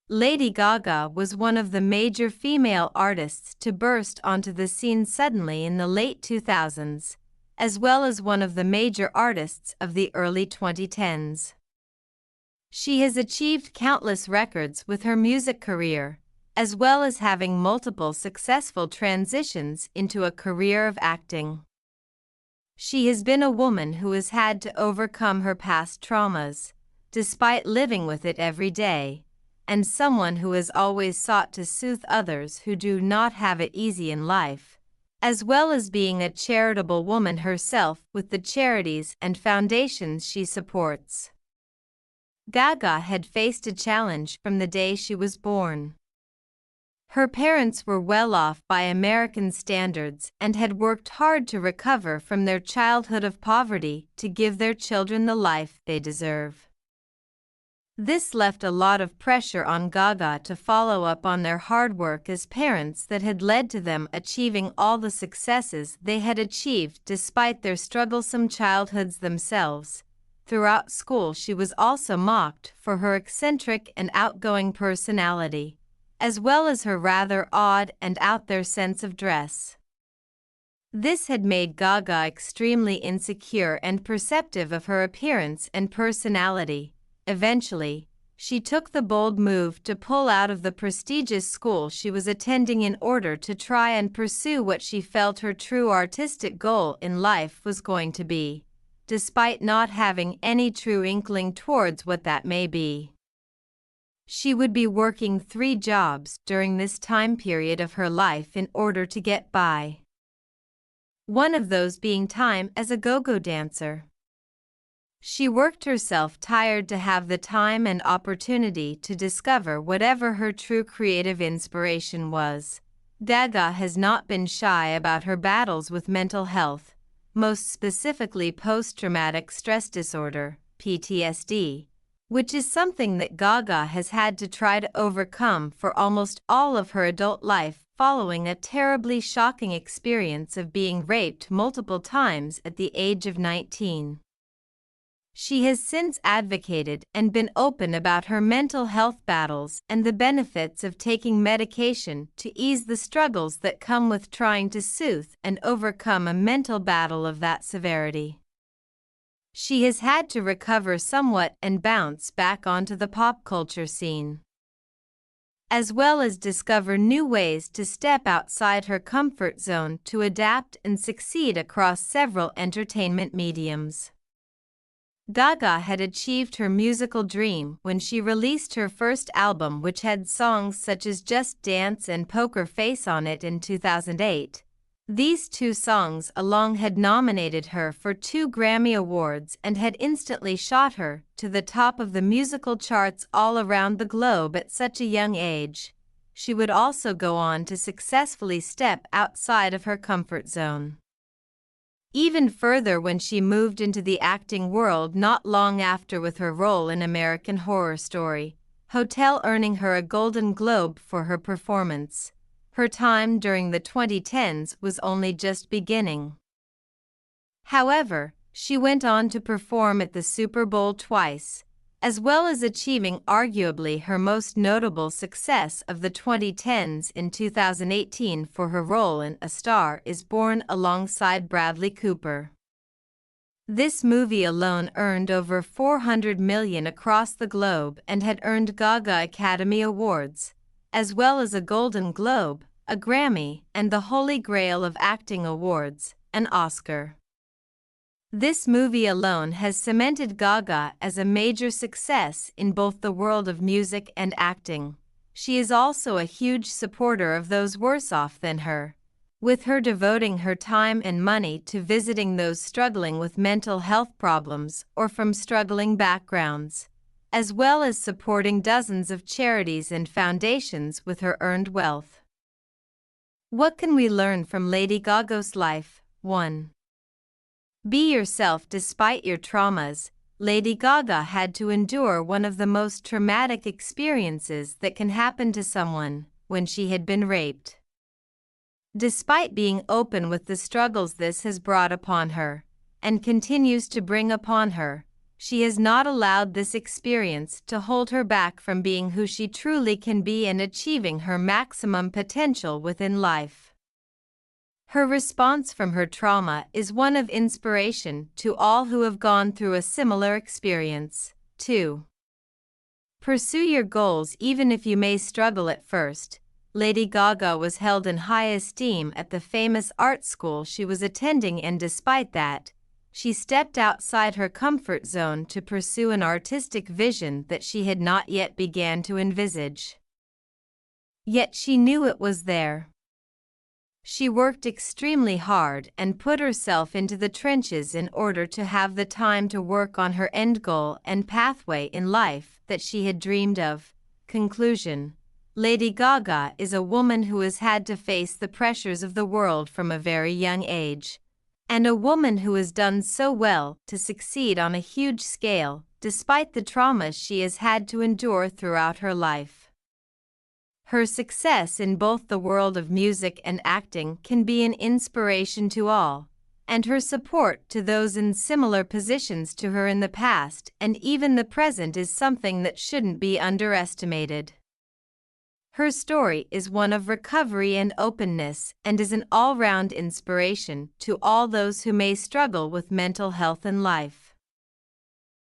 Lady Gaga was one of the major female artists to burst onto the scene suddenly in the late 2000s, as well as one of the major artists of the early 2010s. She has achieved countless records with her music career, as well as having multiple successful transitions into a career of acting. She has been a woman who has had to overcome her past traumas, despite living with it every day, and someone who has always sought to soothe others who do not have it easy in life, as well as being a charitable woman herself with the charities and foundations she supports. Gaga had faced a challenge from the day she was born. Her parents were well off by American standards and had worked hard to recover from their childhood of poverty to give their children the life they deserve. This left a lot of pressure on Gaga to follow up on their hard work as parents that had led to them achieving all the successes they had achieved despite their strugglesome childhoods themselves. Throughout school, she was also mocked for her eccentric and outgoing personality, as well as her rather odd and out-there sense of dress. This had made Gaga extremely insecure and perceptive of her appearance and personality. Eventually, she took the bold move to pull out of the prestigious school she was attending in order to try and pursue what she felt her true artistic goal in life was going to be, despite not having any true inkling towards what that may be. She would be working 3 jobs during this time period of her life in order to get by. One of those being time as a go-go dancer. She worked herself tired to have the time and opportunity to discover whatever her true creative inspiration was. Gaga has not been shy about her battles with mental health, most specifically post-traumatic stress disorder, PTSD, which is something that Gaga has had to try to overcome for almost all of her adult life following a terribly shocking experience of being raped multiple times at the age of 19. She has since advocated and been open about her mental health battles and the benefits of taking medication to ease the struggles that come with trying to soothe and overcome a mental battle of that severity. She has had to recover somewhat and bounce back onto the pop culture scene, as well as discover new ways to step outside her comfort zone to adapt and succeed across several entertainment mediums. Gaga had achieved her musical dream when she released her first album, which had songs such as Just Dance and Poker Face on it in 2008. These 2 songs alone had nominated her for 2 Grammy Awards and had instantly shot her to the top of the musical charts all around the globe at such a young age. She would also go on to successfully step outside of her comfort zone even further when she moved into the acting world not long after with her role in American Horror Story Hotel, earning her a Golden Globe for her performance. Her time during the 2010s was only just beginning. However, she went on to perform at the Super Bowl twice, as well as achieving arguably her most notable success of the 2010s in 2018 for her role in A Star Is Born alongside Bradley Cooper. This movie alone earned over $400 million across the globe and had earned Gaga Academy Awards, as well as a Golden Globe, a Grammy, and the Holy Grail of acting awards, an Oscar. This movie alone has cemented Gaga as a major success in both the world of music and acting. She is also a huge supporter of those worse off than her, with her devoting her time and money to visiting those struggling with mental health problems or from struggling backgrounds, as well as supporting dozens of charities and foundations with her earned wealth. What can we learn from Lady Gaga's life? 1. Be yourself despite your traumas. Lady Gaga had to endure one of the most traumatic experiences that can happen to someone when she had been raped. Despite being open with the struggles this has brought upon her, and continues to bring upon her, she has not allowed this experience to hold her back from being who she truly can be and achieving her maximum potential within life. Her response from her trauma is one of inspiration to all who have gone through a similar experience. 2. Pursue your goals even if you may struggle at first. Lady Gaga was held in high esteem at the famous art school she was attending, and despite that, she stepped outside her comfort zone to pursue an artistic vision that she had not yet began to envisage. Yet she knew it was there. She worked extremely hard and put herself into the trenches in order to have the time to work on her end goal and pathway in life that she had dreamed of. Conclusion: Lady Gaga is a woman who has had to face the pressures of the world from a very young age, and a woman who has done so well to succeed on a huge scale, despite the traumas she has had to endure throughout her life. Her success in both the world of music and acting can be an inspiration to all, and her support to those in similar positions to her in the past and even the present is something that shouldn't be underestimated. Her story is one of recovery and openness and is an all-round inspiration to all those who may struggle with mental health in life.